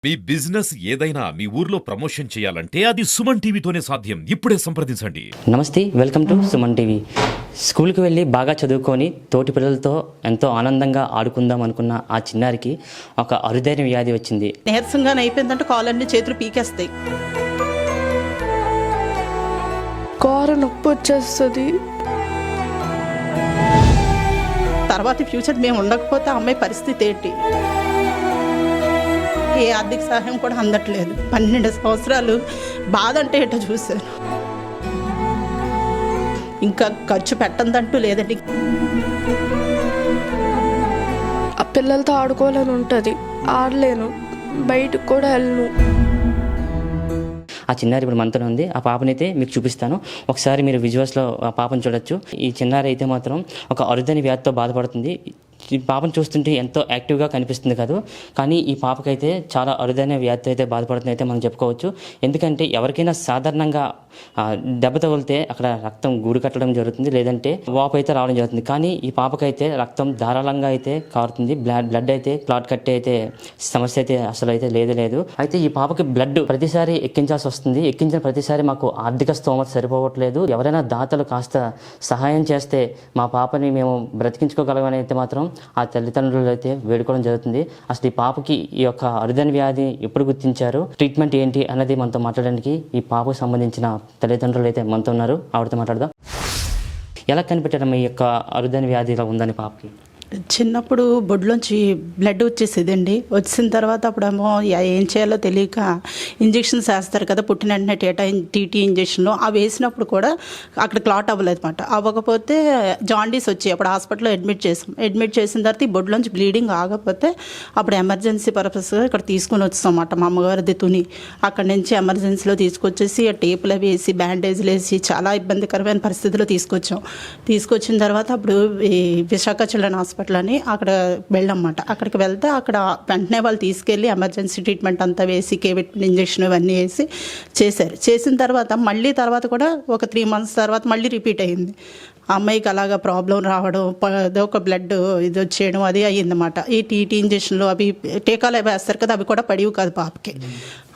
మీ business ఏదైనా మీ ఊర్లో promotion చేయాలంటే అది సుమన్ టీవీతోనే సాధ్యం. ఇప్పుడే సంప్రదించండి. నమస్తే, వెల్కమ్ టు సుమన్ టీవీ. స్కూల్కి వెళ్ళి బాగా చదువుకొని తోటి పిల్లలతో ఎంతో ఆనందంగా ఆడుకుందాం అనుకున్న ఆ చిన్నారికి ఒక అరుదైన వ్యాధి వచ్చింది. నీరసంగానే అయిపోయిందంటే కాళ్ళన్ని చేతులు పీకేస్తాయి. కారు నొప్పి వచ్చేస్తుంది. తర్వాత ఫ్యూచర్ మేము ఉండకపోతే అమ్మాయి పరిస్థితి ఏంటి? ఏ ఆర్థిక సహాయం కూడా అందట్లేదు. 12 సంవత్సరాలు బాధ అంటే ఏంటో చూశాను. ఇంకా ఖర్చు పెట్టందంటూ లేదండి. ఆ పిల్లలతో ఆడుకోవాలని ఉంటుంది, ఆడలేను, బయటకు కూడా వెళ్ళను. ఆ చిన్నారి ఇప్పుడు మనతో ఉంది. ఆ పాపనైతే మీకు చూపిస్తాను. ఒకసారి మీరు విజువల్స్లో ఆ పాపను చూడొచ్చు. ఈ చిన్నారి అయితే మాత్రం ఒక అరుదైన వ్యాధితో బాధపడుతుంది. ఈ పాపను చూస్తుంటే ఎంతో యాక్టివ్గా కనిపిస్తుంది కాదు, కానీ ఈ పాపకైతే చాలా అరుదైన వ్యాధితో అయితే బాధపడుతుంది అయితే మనం చెప్పుకోవచ్చు. ఎందుకంటే ఎవరికైనా సాధారణంగా దెబ్బ తగిలితే అక్కడ రక్తం గూడు కట్టడం జరుగుతుంది, లేదంటే వాపు అయితే రావడం జరుగుతుంది. కానీ ఈ పాపకైతే రక్తం ధారాళంగా అయితే కారుతుంది. బ్లడ్ అయితే క్లాట్ కట్టే అయితే సమస్య అయితే అసలు అయితే లేదు. అయితే ఈ పాపకి బ్లడ్ ప్రతిసారి ఎక్కించాల్సి వస్తుంది. ఎక్కించిన ప్రతిసారి మాకు ఆర్థిక స్తోమత సరిపోవట్లేదు. ఎవరైనా దాతలు కాస్త సహాయం చేస్తే మా పాపని మేము బ్రతికించుకోగలమని అయితే మాత్రం ఆ తల్లిదండ్రులు అయితే వేడుకోవడం జరుగుతుంది. అసలు ఈ పాపకి ఈ యొక్క అరుదైన వ్యాధి ఎప్పుడు గుర్తించారు, ట్రీట్మెంట్ ఏంటి అన్నది మనతో మాట్లాడడానికి ఈ పాపకు సంబంధించిన తల్లిదండ్రులు అయితే మనతో ఉన్నారు. ఆవిడతో మాట్లాడదాం. ఎలా కనిపెట్టడం ఈ యొక్క అరుదైన వ్యాధి ఇలా ఉందని పాపకి? చిన్నప్పుడు బొడ్లోంచి బ్లడ్ వచ్చేసేదండి. వచ్చిన తర్వాత అప్పుడేమో ఏం చేయాలో తెలియక ఇంజెక్షన్స్ వేస్తారు కదా, పుట్టిన వెంటనే టీటీ ఇంజెక్షన్లు అవి వేసినప్పుడు కూడా అక్కడ క్లాట్ అవ్వలేదు అనమాట. అవ్వకపోతే జాండీస్ వచ్చి అప్పుడు హాస్పిటల్లో అడ్మిట్ చేసిన తర్వాత ఈ బొడ్లోంచి బ్లీడింగ్ ఆగకపోతే అప్పుడు ఎమర్జెన్సీ పర్పస్గా ఇక్కడ తీసుకుని వచ్చాం అన్నమాట. మా అమ్మగారిది తుని అక్కడి నుంచి ఎమర్జెన్సీలో తీసుకొచ్చేసి ఆ టేపులు అవి వేసి బ్యాండేజ్లు వేసి చాలా ఇబ్బందికరమైన పరిస్థితిలో తీసుకొచ్చిన తర్వాత అప్పుడు ఈ విశాఖ చిల్డ్రన్ హాస్పిటల్ అని అక్కడ వెళ్ళామన్నమాట. అక్కడికి వెళ్తే అక్కడ వెంటనే వాళ్ళు తీసుకెళ్ళి ఎమర్జెన్సీ ట్రీట్మెంట్ అంతా వేసి విటమిన్ ఇంజెక్షన్ ఇవన్నీ వేసి చేసిన తర్వాత కూడా ఒక 3 months తర్వాత మళ్ళీ రిపీట్ అయ్యింది. ఆ అమ్మాయికి అలాగా ప్రాబ్లం రావడం, ఒక బ్లడ్ ఇది వచ్చేయడం అది అయ్యిందన్నమాట. ఈ టీటీ ఇంజెక్షన్లు అవి టీకాలు అవి వేస్తారు కదా, అవి కూడా పడివి కాదు పాపకి.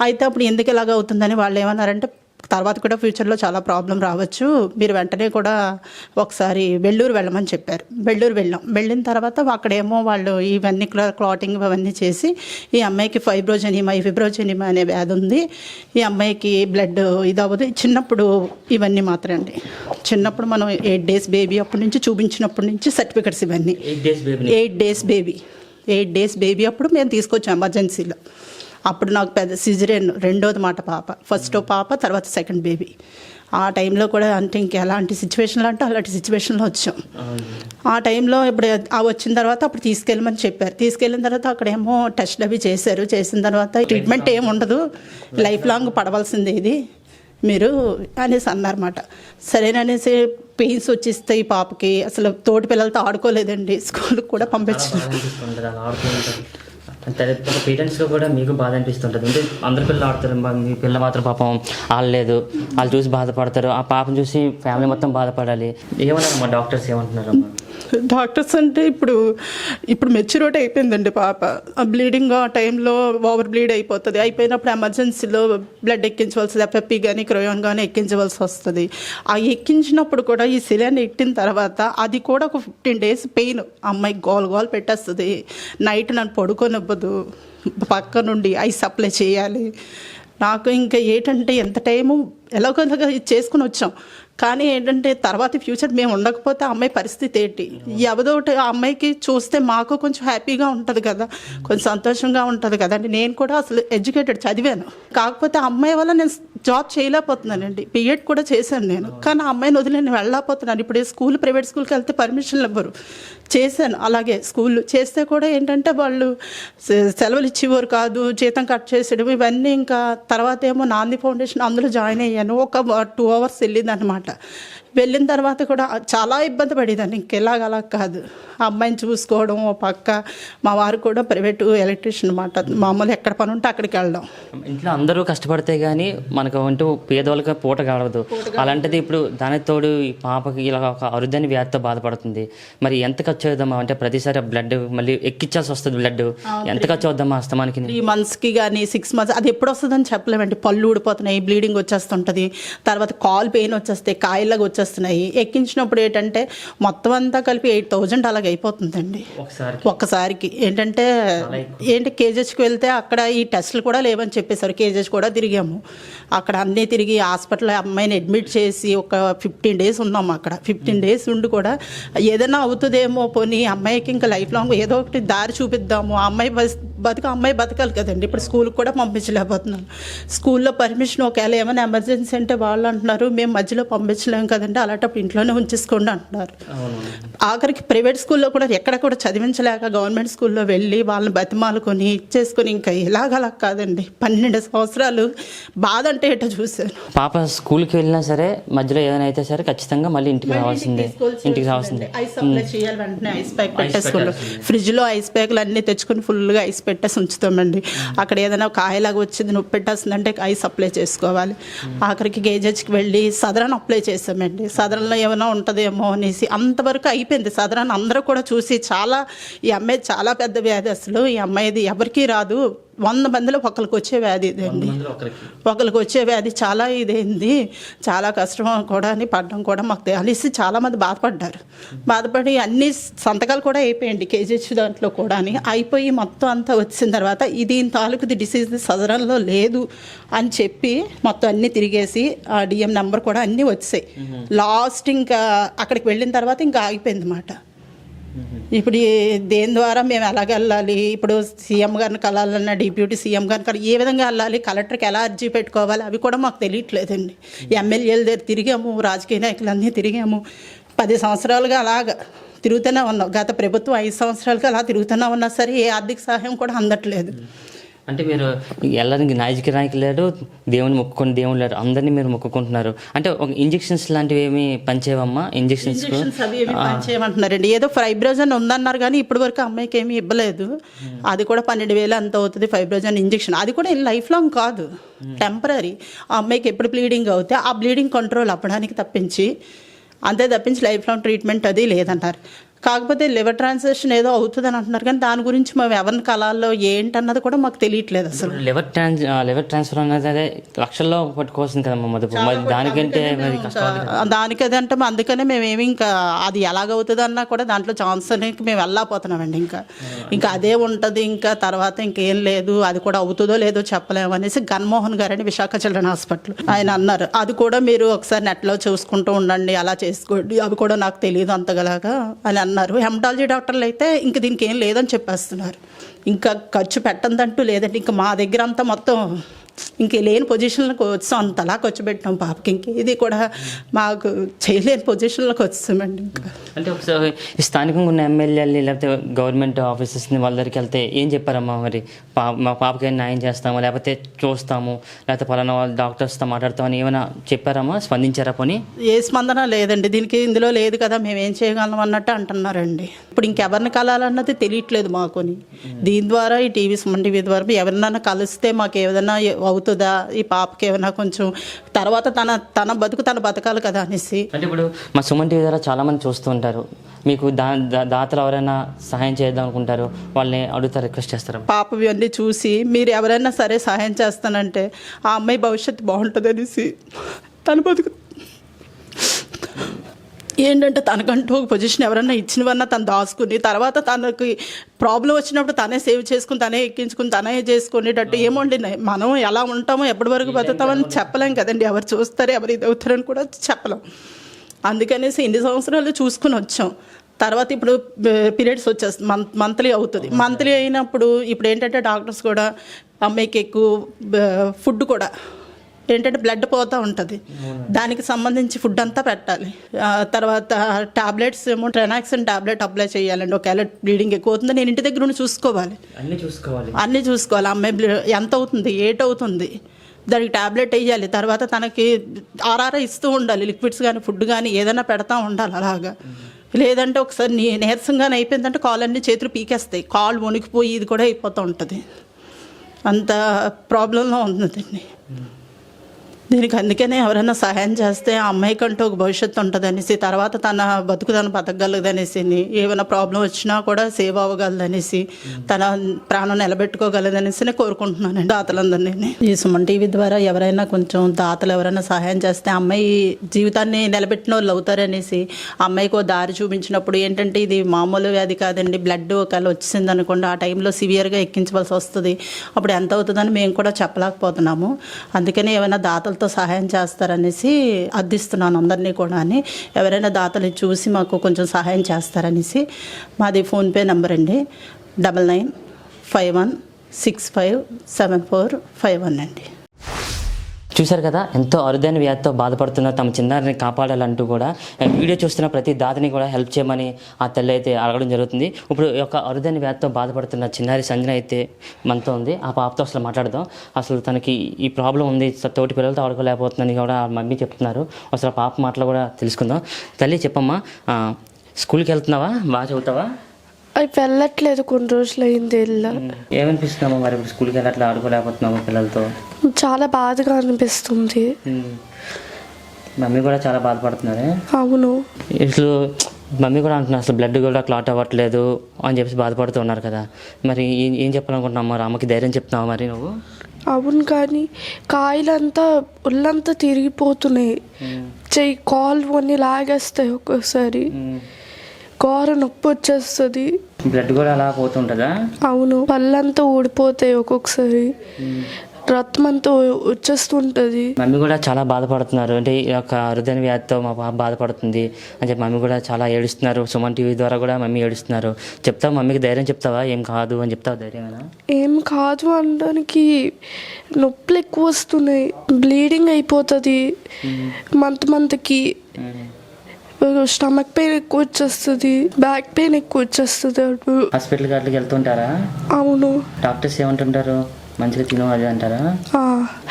అయితే అప్పుడు ఎందుకు ఇలాగ అవుతుందని వాళ్ళు ఏమన్నారంటే తర్వాత కూడా ఫ్యూచర్లో చాలా ప్రాబ్లం రావచ్చు, మీరు వెంటనే కూడా ఒకసారి వెల్లూరు వెళ్ళమని చెప్పారు. వెళ్ళిన తర్వాత అక్కడేమో వాళ్ళు ఇవన్నీ క్లాటింగ్ అవన్నీ చేసి ఈ అమ్మాయికి ఫైబ్రోజెనిమా అనే వ్యాధి ఉంది, ఈ అమ్మాయికి బ్లడ్ ఇది అవ్వదు. చిన్నప్పుడు ఇవన్నీ మాత్రమే అండి. చిన్నప్పుడు మనం 8 days బేబీ అప్పటి నుంచి చూపించినప్పటి నుంచి సర్టిఫికెట్స్ ఇవన్నీ 8 days బేబీ అప్పుడు మేము తీసుకొచ్చాం ఎమర్జెన్సీలో. అప్పుడు నాకు పెద్ద సిజరేన్, రెండోది మాట పాప, ఫస్ట్ పాప తర్వాత సెకండ్ బేబీ. ఆ టైంలో కూడా అంటే ఇంకెలాంటి సిచ్యువేషన్లో అంటే అలాంటి సిచ్యువేషన్లో వచ్చాం. ఆ టైంలో ఇప్పుడు వచ్చిన తర్వాత అప్పుడు తీసుకెళ్ళమని చెప్పారు. తీసుకెళ్ళిన తర్వాత అక్కడేమో టెస్ట్లు అవి చేసిన తర్వాత ట్రీట్మెంట్ ఏమి ఉండదు, లైఫ్ లాంగ్ పడవలసిందే ఇది మీరు అనేసి అన్నారన్నమాట. సరేననేసి పెయిన్స్ వచ్చేస్తాయి పాపకి. అసలు తోటి పిల్లలతో ఆడుకోలేదండి, స్కూల్కి కూడా పంపించారు. పేరెంట్స్లో కూడా మీకు బాధ అనిపిస్తుంటుంది. అంటే అందరు పిల్లలు ఆడుతారు, మీ పిల్ల మాత్రం పాపం ఆడలేదు, వాళ్ళు చూసి బాధపడతారు. ఆ పాపను చూసి ఫ్యామిలీ మొత్తం బాధపడాలి. ఏమన్నారమ్మా డాక్టర్స్, ఏమంటున్నారమ్మా? డాక్టర్స్ అంటే ఇప్పుడు మెచ్యూరిటీ అయిపోయిందండి పాప. ఆ బ్లీడింగ్ ఆ టైంలో ఓవర్ బ్లీడ్ అయిపోయినప్పుడు ఎమర్జెన్సీలో బ్లడ్ ఎక్కించవలసింది, ఎఫ్ఎఫ్పి కానీ క్రయోన్ కానీ ఎక్కించవలసి వస్తుంది. ఆ ఎక్కించినప్పుడు కూడా ఈ సిలిండర్ ఎక్కిన తర్వాత అది కూడా ఒక 15 days పెయిన్. అమ్మాయి గోల్ పెట్టేస్తుంది, నైట్ నన్ను పడుకోనివ్వదు, పక్క నుండి ఐస్ సప్లై చేయాలి. నాకు ఇంకా ఏంటంటే ఎంత టైము ఎలాగోలాగా ఇది చేసుకుని వచ్చాం. కానీ ఏంటంటే తర్వాత ఫ్యూచర్ మేము ఉండకపోతే ఆ అమ్మాయి పరిస్థితి ఏంటి? ఎవదోటి ఆ అమ్మాయికి చూస్తే మాకు కొంచెం హ్యాపీగా ఉంటుంది కదా, కొంచెం సంతోషంగా ఉంటుంది కదండి. నేను కూడా అసలు ఎడ్యుకేటెడ్, చదివాను. కాకపోతే ఆ అమ్మాయి వల్ల నేను జాబ్ చేయలేకపోతున్నానండి. బిఎడ్ కూడా చేశాను నేను, కానీ ఆ అమ్మాయిని వదిలి నేను వెళ్ళలేకపోతున్నాను. ఇప్పుడు ప్రైవేట్ స్కూల్కి వెళ్తే పర్మిషన్లు ఇవ్వరు. చేశాను అలాగే స్కూల్ చేస్తే కూడా ఏంటంటే వాళ్ళు సెలవులు ఇచ్చేవారు కాదు, జీతం కట్ చేసేయడం ఇవన్నీ. ఇంకా తర్వాత ఏమో నాంది ఫౌండేషన్ అందులో జాయిన్ అయ్యాను. ఒక 2 hours వెళ్ళింది అనమాట. వెళ్ళిన తర్వాత కూడా చాలా ఇబ్బంది పడేదాన్ని. ఇంకెలాగలా కాదు, ఆ అమ్మాయిని చూసుకోవడం ఓ పక్క, మా వారు కూడా ప్రైవేటు ఎలక్ట్రీషియన్ అన్నమాట. మామూలు ఎక్కడ పని ఉంటే అక్కడికి వెళ్ళడం. ఇంట్లో అందరూ కష్టపడితే కానీ మనకు అంటూ పేదవాళ్ళకి పూట కావదు. అలాంటిది ఇప్పుడు దానికి తోడు ఈ పాపకి ఇలా ఒక అరుదైన వ్యాధితో బాధపడుతుంది. మరి ఎంత ఖర్చు అవుదామా? అంటే ప్రతిసారి బ్లడ్ మళ్ళీ ఎక్కించాల్సి వస్తుంది. బ్లడ్ ఎంత ఖర్చు అవుద్దామా అస్తమానికి? 3 monthsకి కానీ 6 months అది ఎప్పుడు వస్తుందని చెప్పలేమండి. పళ్ళు ఊడిపోతున్నాయి, బ్లీడింగ్ వచ్చేస్తుంటుంది, తర్వాత కాల్ పెయిన్ వచ్చేస్తాయి, కాయలాగా వచ్చేస్తున్నాయి. ఎక్కించినప్పుడు ఏంటంటే మొత్తం అంతా కలిపి 8,000 అలాగ అయిపోతుందండి ఒక్కసారికి. ఏంటంటే కేజెస్కి వెళ్తే అక్కడ ఈ టెస్టులు కూడా లేవని చెప్పేశారు. కేజెస్ కూడా తిరిగాము, అక్కడ అన్నీ తిరిగి హాస్పిటల్ అమ్మాయిని అడ్మిట్ చేసి ఒక 15 days ఉన్నాము అక్కడ. 15 days ఉండి కూడా ఏదైనా అవుతుందేమో, పోనీ అమ్మాయికి ఇంకా లైఫ్ లాంగ్ ఏదో ఒకటి దారి చూపిద్దాము, ఆ అమ్మాయి అమ్మాయి బతకాలి కదండి. ఇప్పుడు స్కూల్కి కూడా పంపించలేకపోతున్నాను. స్కూల్లో పర్మిషన్ ఒకవేళ ఏమైనా ఎమర్జెన్సీ అంటే వాళ్ళు అంటున్నారు మేము మధ్యలో పంపించలేము కదండి, అలాంటప్పుడు ఇంట్లోనే ఉంచేసుకోండి అంటున్నారు. ఆఖరికి ప్రైవేట్ స్కూల్లో కూడా ఎక్కడ కూడా చదివించలేక గవర్నమెంట్ స్కూల్లో వెళ్ళి వాళ్ళని బతిమాలుకొని ఇచ్చేసుకొని ఇంకా ఇలాగలా కాదండి. 12 సంవత్సరాలు బాధ అంటే ఏంటో చూశాను. పాప స్కూల్కి వెళ్ళినా సరే మధ్యలో ఏదైనా అయితే సరే ఖచ్చితంగా మళ్ళీ ఇంటికి రావాల్సిందే. ఐస్ అప్లై చేయాలి, వెంటనే ఐస్ ప్యాక్ పెట్టేసుకుంటాం. ఫ్రిడ్జ్లో ఐస్ ప్యాక్లు అన్నీ తెచ్చుకొని ఫుల్గా ఐస్ పెట్టేసి ఉంచుతామండి. అక్కడ ఏదైనా కాయలాగా వచ్చింది నొప్పి పెట్టేస్తుందంటే ఐస్ అప్లై చేసుకోవాలి. ఆఖరికి కేజెస్కి వెళ్ళి సదరన్ అప్లై చేసామండి. సదరన్లో ఏమైనా ఉంటుందేమో అనేసి అంతవరకు అయిపోయింది. సదరన్ అందరూ కూడా చూసి చాలా ఈ అమ్మాయి చాలా పెద్ద వ్యాధి, అసలు ఈ అమ్మాయిది ఎవరికీ రాదు, 100 మందిలో ఒకరికి వచ్చే వ్యాధి ఇదండి. ఒకరికి వచ్చే వ్యాధి చాలా ఇదేంది, చాలా కష్టం కూడా అని పడడం కూడా మాకు తెలిసి చాలామంది బాధపడి అన్ని సంతకాలు కూడా అయిపోయాయండి కేజీహెచ్ దాంట్లో కూడా అని అయిపోయి మొత్తం అంతా వచ్చిన తర్వాత దీని తాలూకుది డిసీజ్ సదరంలో లేదు అని చెప్పి మొత్తం అన్నీ తిరిగేసి ఆ డిఎం నెంబర్ కూడా అన్నీ వచ్చాయి. లాస్ట్ ఇంకా అక్కడికి వెళ్ళిన తర్వాత ఇంకా ఆగిపోయింది అన్నమాట. ఇప్పుడు దేని ద్వారా మేము ఎలాగ వెళ్ళాలి, ఇప్పుడు సీఎం గారిని కలాలన్నా డిప్యూటీ సీఎం గారిని ఏ విధంగా వెళ్ళాలి, కలెక్టర్కి ఎలా అర్జీ పెట్టుకోవాలి అవి కూడా మాకు తెలియట్లేదండి. ఎమ్మెల్యేల దగ్గర తిరిగాము, రాజకీయ నాయకులన్నీ తిరిగాము. 10 సంవత్సరాలుగా అలాగ తిరుగుతూనే ఉన్నాం. గత ప్రభుత్వం 5 సంవత్సరాలుగా అలా తిరుగుతూనే ఉన్నా సరే ఏ ఆర్థిక సహాయం కూడా అందట్లేదు. అంటే మీరు ಎಲ್ಲರಿಗೆ నాయకులు లేరు, దేవుని మొక్కుకొని దేవుని లేరు, అందరినీ మీరు మొక్కుకుంటున్నారు. అంటే ఒక ఇంజెక్షన్స్ లాంటివి ఏమి పనిచేయవమ్మా? ఇంజెక్షన్స్ అవి ఏమి పనిచేయమంటున్నారండి. ఏదో ఫైబ్రోజన్ ఉందన్నారు కానీ ఇప్పటి వరకు అమ్మాయికి ఏమీ ఇవ్వలేదు. అది కూడా 12,000 అంత అవుతుంది ఫైబ్రోజన్ ఇంజెక్షన్. అది కూడా లైఫ్ లాంగ్ కాదు, టెంపరీ. ఆ అమ్మాయికి ఎప్పుడు బ్లీడింగ్ అవుతే ఆ బ్లీడింగ్ కంట్రోల్ అవ్వడానికి తప్పించి లైఫ్ లాంగ్ ట్రీట్మెంట్ అది లేదంటారు. కాకపోతే లివర్ ట్రాన్స్ప్లాంటేషన్ ఏదో అవుతుందని అంటున్నారు కానీ దాని గురించి మేము ఎవరిని కళాల్లో ఏంటన్నది కూడా మేము తెలియట్లేదు. అసలు లివర్ ట్రాన్స్ఫర్ అనేది అదే లక్షల్లో పట్టుకోవాల్సింది కదమ్మా మధుపు. మరి దానికంటే దానికదంటే అందుకనే మేమేమి ఇంకా అది ఎలాగవుతుంది అన్నా కూడా దాంట్లో ఛాన్స్ అనేది మేము వెళ్ళకపోతున్నామండి. ఇంకా అదే ఉంటుంది, ఇంకా తర్వాత ఇంకేం లేదు, అది కూడా అవుతుందో లేదో చెప్పలేము అనేసి గన్మోహన్ గారని విశాఖ చిల్డ్రన్ హాస్పిటల్ ఆయన అన్నారు. అది కూడా మీరు ఒకసారి నెట్లో చూసుకుంటూ ఉండండి, అలా చేసుకోండి, అవి కూడా నాకు తెలియదు అంతగలాగా అని అన్నారు. హెమటాలజీ డాక్టర్లు అయితే ఇంక దీనికి ఏం లేదని చెప్పేస్తున్నారు. ఇంకా ఖర్చు పెట్టందంటూ లేదండి. ఇంకా మా దగ్గర అంతా మొత్తం ఇంక లేని పొజిషన్లకు వచ్చాం, అంతలా ఖర్చు పెట్టాం పాపకి. ఇంక ఇది కూడా మాకు చేయలేని పొజిషన్లోకి వచ్చామండి. ఇంకా అంటే ఒకసారి స్థానికంగా ఉన్న ఎమ్మెల్యేలు లేకపోతే గవర్నమెంట్ ఆఫీసెస్ని వాళ్ళ దగ్గరికి వెళ్తే ఏం చెప్పారమ్మా? మరి మా పాపకి న్యాయం చేస్తాము, లేకపోతే చూస్తాము, లేకపోతే పలానా వాళ్ళ డాక్టర్స్తో మాట్లాడతామని ఏమైనా చెప్పారమ్మా? స్పందించారా? పోనీ ఏ స్పందన లేదండి. దీనికి ఇందులో లేదు కదా, మేము ఏం చేయగలం అన్నట్టు అంటున్నారండి. ఇప్పుడు ఇంకెవరిని కలాలన్నది తెలియట్లేదు మాకుని. దీని ద్వారా ఈ సుమన్ టీవీ ద్వారా ఎవరినైనా కలిస్తే మాకు ఏదైనా అవుతుందా, ఈ పాపకి ఏమైనా కొంచెం తర్వాత తన బతుకు తన బతకాలి కదా అనేసి. అంటే ఇప్పుడు మా సుమన్ టీవీ ద్వారా చాలా మంది చూస్తూ ఉంటారు, మీకు దాతలు ఎవరైనా సహాయం చేద్దాం అనుకుంటారు, వాళ్ళని అడుగుతారు, రిక్వెస్ట్ చేస్తారు. పాప ఇవన్నీ చూసి మీరు ఎవరైనా సరే సహాయం చేస్తానంటే ఆ అమ్మాయి భవిష్యత్తు బాగుంటుంది అనేసి, తన బతుకు ఏంటంటే తనకంటూ ఒక పొజిషన్ ఎవరన్నా ఇచ్చినవన్నా తను దాచుకుని తర్వాత తనకి ప్రాబ్లం వచ్చినప్పుడు తనే సేవ్ చేసుకుని, తనే ఎక్కించుకుని, తనే చేసుకునేటట్టు. ఏమోండి మనం ఎలా ఉంటామో ఎప్పటి వరకు బతుకుతామని చెప్పలేం కదండి. ఎవరు చూస్తారు ఎవరు ఇది అవుతారని కూడా చెప్పలేం. అందుకనేసి ఇన్ని సంవత్సరాలు చూసుకుని వచ్చాం. తర్వాత ఇప్పుడు పీరియడ్స్ వచ్చేస్తుంది, మంత్లీ అవుతుంది. మంత్లీ అయినప్పుడు ఇప్పుడు ఏంటంటే డాక్టర్స్ కూడా అమ్మాయికి ఎక్కువ ఫుడ్ కూడా ఏంటంటే బ్లడ్ పోతూ ఉంటుంది, దానికి సంబంధించి ఫుడ్ అంతా పెట్టాలి. తర్వాత టాబ్లెట్స్ ఏమో ట్రెనాక్సిన్ టాబ్లెట్ అప్లై చేయాలండి. ఒకవేళ బ్లీడింగ్ ఎక్కువ అవుతుంది నేను ఇంటి దగ్గర ఉండి చూసుకోవాలి, అన్నీ చూసుకోవాలి. అమ్మాయి ఎంత అవుతుంది, 8 అవుతుంది, దానికి ట్యాబ్లెట్ వేయాలి, తర్వాత తనకి ఆర్ఆర్ఐ ఇస్తూ ఉండాలి, లిక్విడ్స్ కానీ ఫుడ్ కానీ ఏదైనా పెడతా ఉండాలి అలాగా. లేదంటే ఒకసారి నీరసంగానే అయిపోయిందంటే కాళ్ళన్నీ చేతులు పీకేస్తాయి, కాళ్ళు వణికిపోయి ఇది కూడా అయిపోతూ ఉంటుంది. అంత ప్రాబ్లంలో ఉందండి దీనికి. అందుకనే ఎవరైనా సహాయం చేస్తే ఆ అమ్మాయికంటూ ఒక భవిష్యత్తు ఉంటుంది అనేసి, తర్వాత తన బతుకు తను బతకగలదనేసి, ఏమైనా ప్రాబ్లం వచ్చినా కూడా సేవ్ అవ్వగలదనేసి, తన ప్రాణం నిలబెట్టుకోగలదనేసి కోరుకుంటున్నానండి దాతలందరినీ. ఈ సుమన్ టీవీ ద్వారా ఎవరైనా కొంచెం దాతలు ఎవరైనా సహాయం చేస్తే అమ్మాయి జీవితాన్ని నిలబెట్టిన వాళ్ళు అవుతారనేసి, అమ్మాయికి దారి చూపించినప్పుడు ఏంటంటే ఇది మామూలు వ్యాధి కాదండి, బ్లడ్ ఒకవేళ వచ్చింది అనుకోండి ఆ టైంలో సివియర్గా ఎక్కించవలసి వస్తుంది, అప్పుడు ఎంత అవుతుందని మేము కూడా చెప్పలేకపోతున్నాము. అందుకని ఏమైనా దాతలతో సహాయం చేస్తారనేసి అర్థిస్తున్నాను అందరినీ కూడా అని. ఎవరైనా దాతలు చూసి మాకు కొంచెం సహాయం చేస్తారనేసి. మాది ఫోన్పే నెంబర్ అండి 9951657451 అండి. చూశారు కదా, ఎంతో అరుదైన వ్యాధితో బాధపడుతున్న తమ చిన్నారిని కాపాడాలంటూ కూడా వీడియో చూస్తున్న ప్రతి దాతని కూడా హెల్ప్ చేయమని ఆ తల్లి అయితే అడగడం జరుగుతుంది. ఇప్పుడు ఈ యొక్క అరుదైన వ్యాధితో బాధపడుతున్న చిన్నారి సంజన అయితే మనతో ఉంది. ఆ పాపతో అసలు మాట్లాడదాం. అసలు తనకి ఈ ప్రాబ్లం ఉంది, తోటి పిల్లలతో ఆడుకోలేకపోతుందని కూడా మమ్మీ చెప్తున్నారు. అసలు ఆ పాప మాటలు కూడా తెలుసుకుందాం. తల్లి చెప్పమ్మా, స్కూల్కి వెళ్తున్నావా, బాగా చదువుతావా? అవి వెళ్ళట్లేదు, కొన్ని రోజులు అయింది వెళ్ళ. ఏమనిపిస్తున్నామో మరి ఇప్పుడు స్కూల్కి వెళ్ళట్లా, ఆడుకోలేకపోతున్నాము పిల్లలతో? చాలా బాధగా అనిపిస్తుంది. మమ్మీ కూడా చాలా బాధపడుతున్నారే? అవును. ఇట్లు మమ్మీ కూడా అంటున్నారు అసలు బ్లడ్ కూడా క్లాట్ అవ్వట్లేదు అని చెప్పేసి బాధపడుతూ ఉన్నారు కదా. మరి ఏం చెప్పాలనుకుంటున్నావు మరి? అమ్మకి ధైర్యం చెప్తున్నావు మరి నువ్వు? అవును, కానీ కాయలంతా ఒళ్ళంతా తిరిగిపోతున్నాయి, చెయ్యి కాలు అన్నీ లాగేస్తాయి, ఒక్కోసారి ఘోర నొప్పి వచ్చేస్తుంది. బ్లడ్ కూడా అలా పోతుంటుందా? అవును, పళ్ళంతా ఊడిపోతాయి, ఒక్కొక్కసారి రక్తం అంతా వచ్చేస్తుంటుంది. మమ్మీ కూడా చాలా బాధపడుతున్నారు. అంటే ఈ యొక్క అరుదైన వ్యాధితో మా పాప బాధపడుతుంది అని చెప్పి మమ్మీ కూడా చాలా ఏడుస్తున్నారు. సుమన్ టీవీ ద్వారా కూడా మమ్మీ ఏడుస్తున్నారు. చెప్తావా మమ్మీకి ధైర్యం చెప్తావా? ఏం కాదు అని చెప్తావా? ధైర్యమేనా? ఏం కాదు అనడానికి నొప్పులు ఎక్కువ వస్తున్నాయి, బ్లీడింగ్ అయిపోతుంది మంత్కి, స్టమక్ పెయిన్ ఎక్కువ వచ్చేస్తుంది, బ్యాక్ పెయిన్ ఎక్కువ వచ్చేస్తుంది. హాస్పిటల్కి అట్లకి వెళ్తుంటారా? అవును. డాక్టర్స్ ఏమంటుంటారు? మంచిగా తిను అది అంటారా?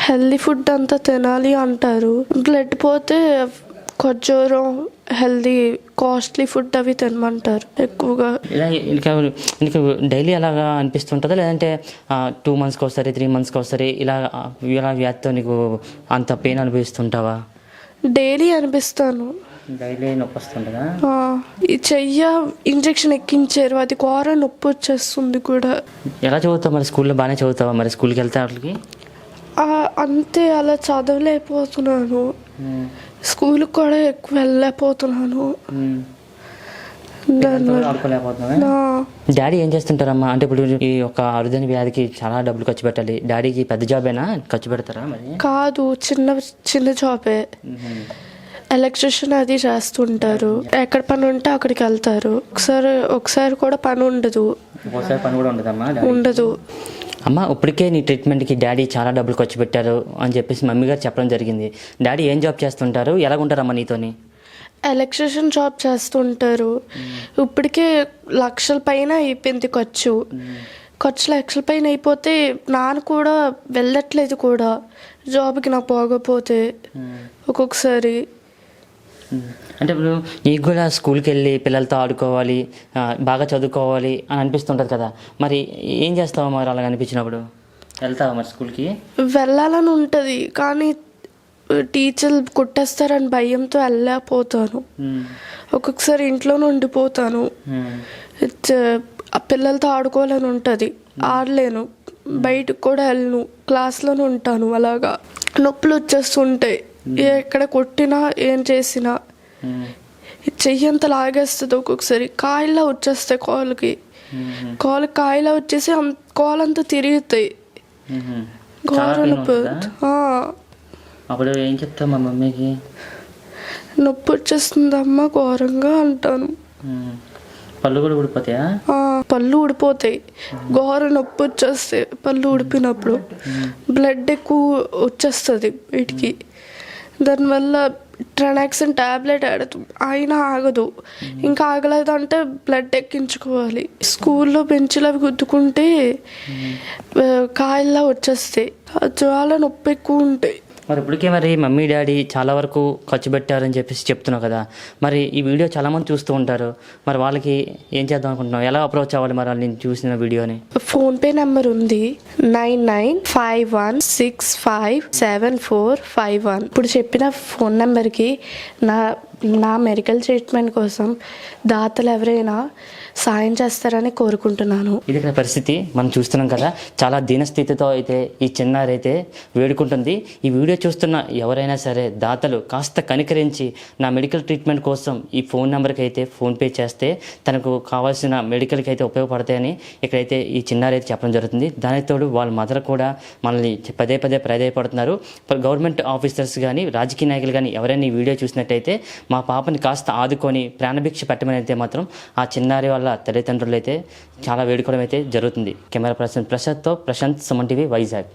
హెల్దీ ఫుడ్ అంతా తినాలి అంటారు. బ్లడ్ పోతే ఖర్జూరం, హెల్దీ కాస్ట్లీ ఫుడ్ అవి తినమంటారు ఎక్కువగా. ఇలా నీకు డైలీ అలాగా అనిపిస్తుంటుందా, లేదంటే 2 monthsకి ఒకసారి 3 monthsకి ఒకసారి ఇలా వ్యాధితో నీకు అంత పెయిన్ అనిపిస్తుంటావా? డైలీ అనిపిస్తాను. డైలీ నొప్పి వస్తుంటుందా? ఈ చెయ్య ఇంజెక్షన్ ఎక్కించారు, అది ఘోర నొప్పి వచ్చేస్తుంది కూడా. ఎలా చదువుతావు మరి? స్కూల్లో బాగానే చదువుతావా మరి? స్కూల్కి వెళ్తే వాటికి అంతే, అలా చదవలేకపోతున్నాను, స్కూల్కి కూడా ఎక్కువ వెళ్ళలేకపోతున్నాను. డాడీ ఏం చేస్తుంటారమ్మా? అంటే ఇప్పుడు ఈ యొక్క అరుదైన వ్యాధికి చాలా డబ్బులు ఖర్చు పెట్టాలి. డాడీకి పెద్ద జాబేనా ఖర్చు పెడతారా మరి? కాదు, చిన్న జాబే. ఎలక్ట్రిషియన్ అది చేస్తుంటారు, ఎక్కడ పని ఉంటే అక్కడికి వెళ్తారు. ఒకసారి కూడా పని ఉండదు. ఒకసారి పని కూడా ఉండదమ్మా? ఉండదు. అమ్మ, ఇప్పటికే నీ ట్రీట్మెంట్కి డాడీ చాలా డబ్బులు ఖర్చు పెట్టారు అని చెప్పేసి మమ్మీ గారు చెప్పడం జరిగింది. డాడీ ఏం జాబ్ చేస్తుంటారు, ఎలాగుంటారమ్మా నీతోని? ఎలక్ట్రిషియన్ జాబ్ చేస్తుంటారు. ఇప్పటికే 1,00,000 పైన అయిపోయింది ఖర్చు. లక్షల పైన అయిపోతే నాన్న కూడా వెళ్ళట్లేదు కూడా జాబ్కి, నాకు పోకపోతే ఒక్కొక్కసారి. అంటే ఇప్పుడు నీకు కూడా స్కూల్కి వెళ్ళి పిల్లలతో ఆడుకోవాలి, బాగా చదువుకోవాలి అని అనిపిస్తుంటుంది కదా, మరి ఏం చేస్తావా మరి అలాగ అనిపించినప్పుడు? వెళ్తావా మరి స్కూల్కి? వెళ్ళాలని ఉంటుంది, కానీ టీచర్లు కొట్టేస్తారని భయంతో వెళ్ళలేకపోతాను. ఒక్కొక్కసారి ఇంట్లోనే ఉండిపోతాను. పిల్లలతో ఆడుకోవాలని ఉంటుంది, ఆడలేను, బయటకు కూడా వెళ్ళను, క్లాస్లోనే ఉంటాను. అలాగా నొప్పులు వచ్చేస్తుంటాయి, ఎక్కడ కొట్టినా ఏం చేసినా. చెయ్యి అంతా లాగేస్తుంది, ఒక్కొక్కసారి కాయలా వచ్చేస్తాయి కాలుకి కాయలా వచ్చేసి కాలంతా తిరుగుతాయి, ఘోర నొప్పి. అప్పుడు ఏం చెప్తావు మా మమ్మీకి? నొప్పి వచ్చేస్తుందమ్మా ఘోరంగా అంటాను. పళ్ళు కూడా ఊడిపోతాయా? పళ్ళు ఊడిపోతాయి, ఘోర నొప్పి వచ్చేస్తాయి. పళ్ళు ఊడిపోయినప్పుడు బ్లడ్ ఎక్కువ వచ్చేస్తుంది వీటికి, దానివల్ల ట్రనాక్సిన్ ట్యాబ్లెట్ ఆడుతుంది అయినా ఆగదు. ఇంకా ఆగలేదంటే బ్లడ్ ఎక్కించుకోవాలి. స్కూల్లో బెంచ్లు అవి గుద్దుకుంటే కాయల్లా వచ్చేస్తాయి. చాలా నొప్పి ఎక్కువ ఉంటాయి. మరి ఇప్పటికే మరి మమ్మీ డాడీ చాలా వరకు ఖర్చు పెట్టారని చెప్పేసి చెప్తున్నావు కదా, మరి ఈ వీడియో చాలామంది చూస్తూ ఉంటారు, మరి వాళ్ళకి ఏం చేద్దాం అనుకుంటున్నావు? ఎలా అప్రోచ్ అవ్వాలి మరి నేను చూసిన వీడియోని? ఫోన్పే నెంబర్ ఉంది 9951657451. ఇప్పుడు చెప్పిన ఫోన్ నెంబర్కి నా మెడికల్ ట్రీట్మెంట్ కోసం దాతలు ఎవరైనా సాయం చేస్తారని కోరుకుంటున్నాను. ఇది ఇక్కడ పరిస్థితి మనం చూస్తున్నాం కదా, చాలా దీనస్థితితో అయితే ఈ చిన్నారి అయితే వేడుకుంటుంది. ఈ వీడియో చూస్తున్న ఎవరైనా సరే దాతలు కాస్త కనికరించి నా మెడికల్ ట్రీట్మెంట్ కోసం ఈ ఫోన్ నెంబర్కి అయితే ఫోన్పే చేస్తే తనకు కావాల్సిన మెడికల్కి అయితే ఉపయోగపడతాయని ఇక్కడైతే ఈ చిన్నారి అయితే చెప్పడం జరుగుతుంది. దానికి తోడు వాళ్ళ మదర్ కూడా మనల్ని పదే ప్రాధాయపడుతున్నారు. గవర్నమెంట్ ఆఫీసర్స్ కానీ రాజకీయ నాయకులు కానీ ఎవరైనా ఈ వీడియో చూసినట్టయితే మా పాపని కాస్త ఆదుకొని ప్రాణభిక్ష పెట్టమని అయితే మాత్రం ఆ చిన్నారి వాళ్ళ తల్లిదండ్రులు అయితే చాలా వేడుకోవడం అయితే జరుగుతుంది. కెమెరా పర్సన్ ప్రసాద్తో ప్రశాంత్, సుమన్ టీవీ, వైజాగ్.